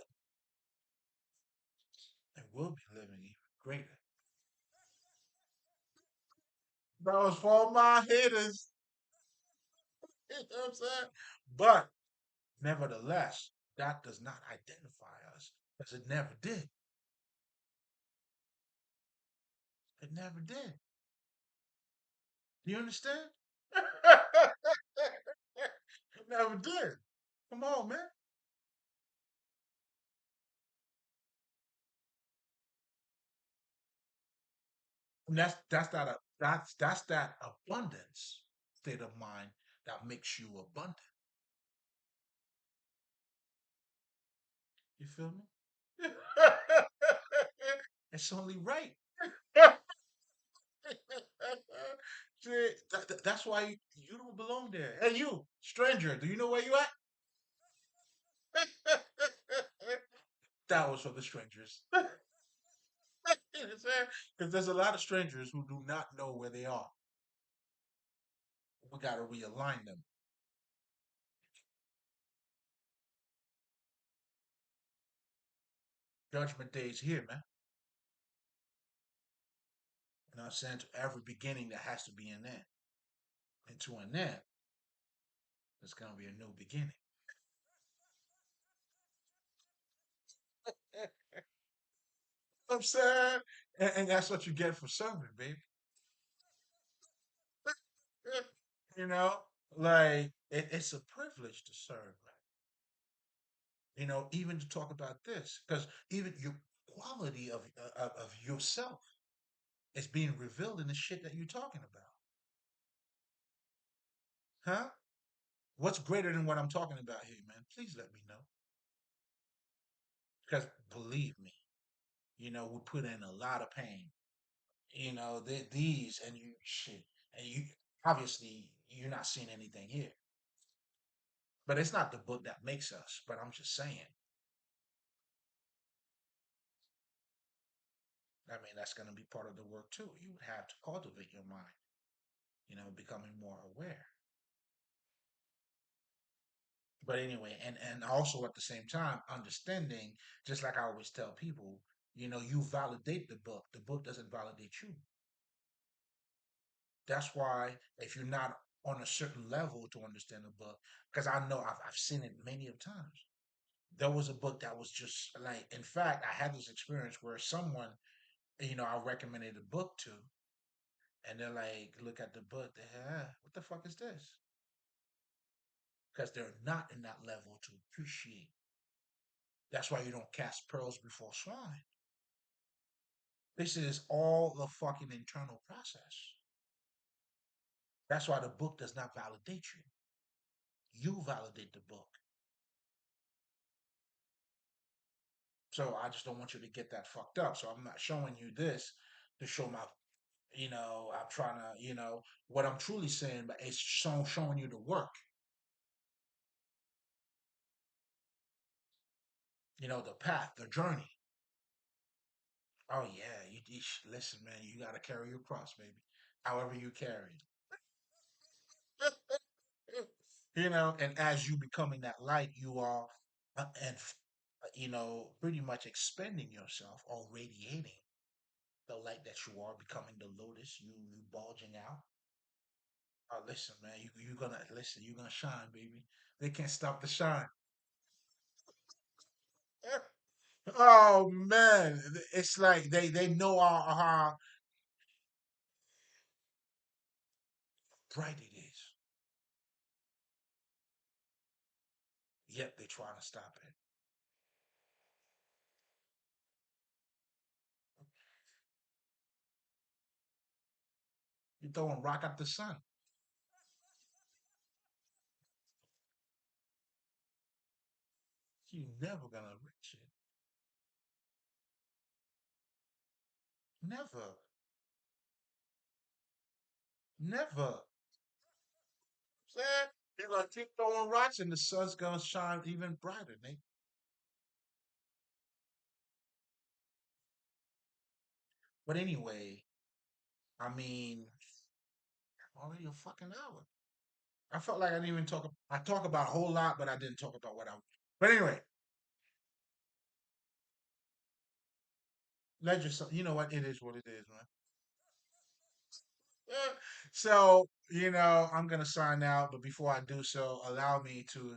and we'll be living even greater. That was for my haters. You know what I'm saying? But nevertheless, that does not identify us, because it never did. It never did. You understand? It never did. Come on, man. And that's that abundance state of mind that makes you abundant. You feel me? It's only right. See, that's why you don't belong there. Hey, you, stranger, do you know where you at? That was for the strangers. Because there's a lot of strangers who do not know where they are. We got to realign them. Judgment Day is here, man. You know what I'm saying? To every beginning, there has to be an end. And to an end, there's going to be a new beginning. I'm saying? And that's what you get for serving, baby. You know, like it's a privilege to serve, man. Even to talk about this, because even your quality of yourself is being revealed in the shit that you're talking about, huh? What's greater than what I'm talking about here, man? Please let me know, because believe me, we put in a lot of pain. These and you shit, and you obviously you're not seeing anything here, but it's not the book that makes us. But I'm just saying, I mean, that's going to be part of the work too. You would have to cultivate your mind, becoming more aware. But anyway, and also at the same time, understanding, just like I always tell people, you validate the book. The book doesn't validate you. That's why if you're not on a certain level to understand the book, because I know I've seen it many of times. There was a book that was just like, in fact, I had this experience where someone, I recommended a book to, and they're like, look at the book, what the fuck is this? Because they're not in that level to appreciate. That's why you don't cast pearls before swine. This is all a fucking internal process. That's why the book does not validate you. You validate the book. So I just don't want you to get that fucked up. So I'm not showing you this to show my, I'm trying to, what I'm truly saying, but it's showing you the work, the path, the journey. Oh yeah, listen, man. You got to carry your cross, baby. However you carry it, And as you becoming that light, you are, pretty much expending yourself or radiating the light that you are, becoming the lotus. You bulging out. Oh, listen, man. You gonna listen. You gonna shine, baby. They can't stop the shine. Oh man, it's like they know how bright it is. Yet they trying to stop it. You throwing rock at the sun. You never gonna reach it. Never. Never. Saying you're gonna keep throwing rocks and the sun's gonna shine even brighter, Nate. But anyway, I mean, already a fucking hour. I felt like I didn't even talk. I talk about a whole lot, but I didn't talk about what I. But anyway, let yourself. You know what? It is what it is, man. So, I'm gonna sign out, but before I do so, allow me to,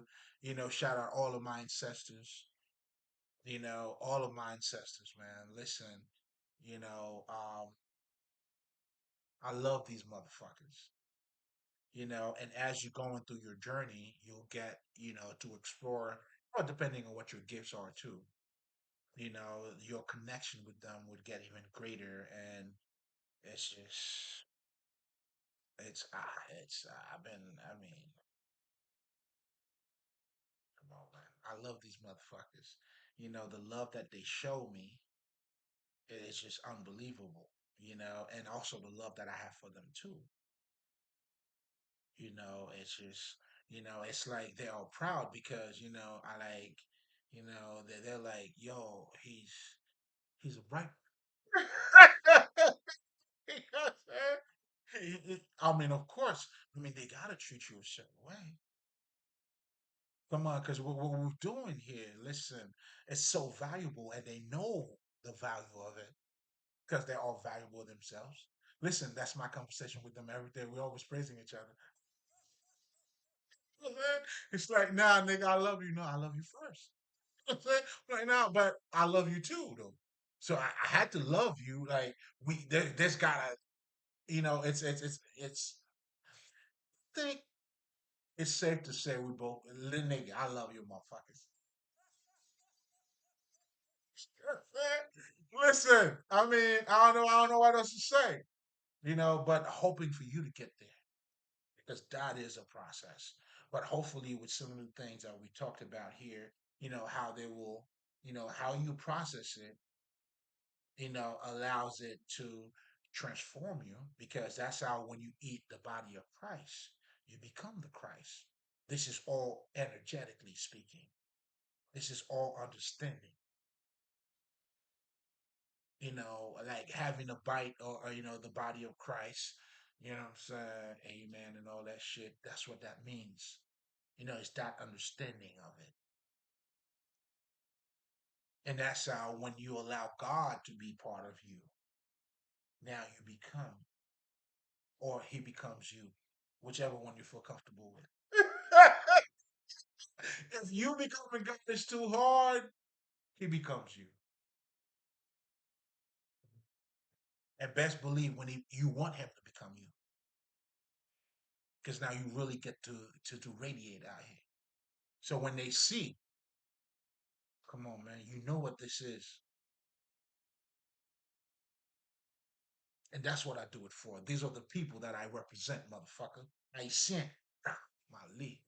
shout out all of my ancestors. All of my ancestors, man. Listen, you know, um, I love these motherfuckers. And as you're going through your journey, you'll get, to explore, well, depending on what your gifts are too. Your connection with them would get even greater, and it's just, I've been, I mean, come on, man. I love these motherfuckers. The love that they show me is just unbelievable. And also the love that I have for them too. It's just, it's like they're all proud because, I like, they're like, yo, he's a bright. I mean, of course. I mean, they gotta treat you a certain way. Come on, because what we're doing here, listen, it's so valuable, and they know the value of it because they're all valuable themselves. Listen, that's my conversation with them every day. We're always praising each other. You know what I'm saying? It's like, nah, nigga, I love you. No, I love you first. You know what I'm saying? Right now, but I love you too, though. So I had to love you. Like there's gotta, it's. I think it's safe to say we both, little nigga, I love you, motherfuckers. Listen, I mean, I don't know what else to say, but hoping for you to get there because that is a process. But hopefully, with some of the things that we talked about here, how they will, how you process it, allows it to transform you because that's how when you eat the body of Christ, you become the Christ. This is all energetically speaking. This is all understanding. Like having a bite or the body of Christ. You know what I'm saying? Amen and all that shit. That's what that means. It's that understanding of it. And that's how when you allow God to be part of you, now you become, or he becomes you, whichever one you feel comfortable with. If you becoming God is too hard, he becomes you. And best believe when you want him to become you, because now you really get to radiate out here. So when they see, come on, man, you know what this is, and that's what I do it for. These are the people that I represent, motherfucker. I sent Mali.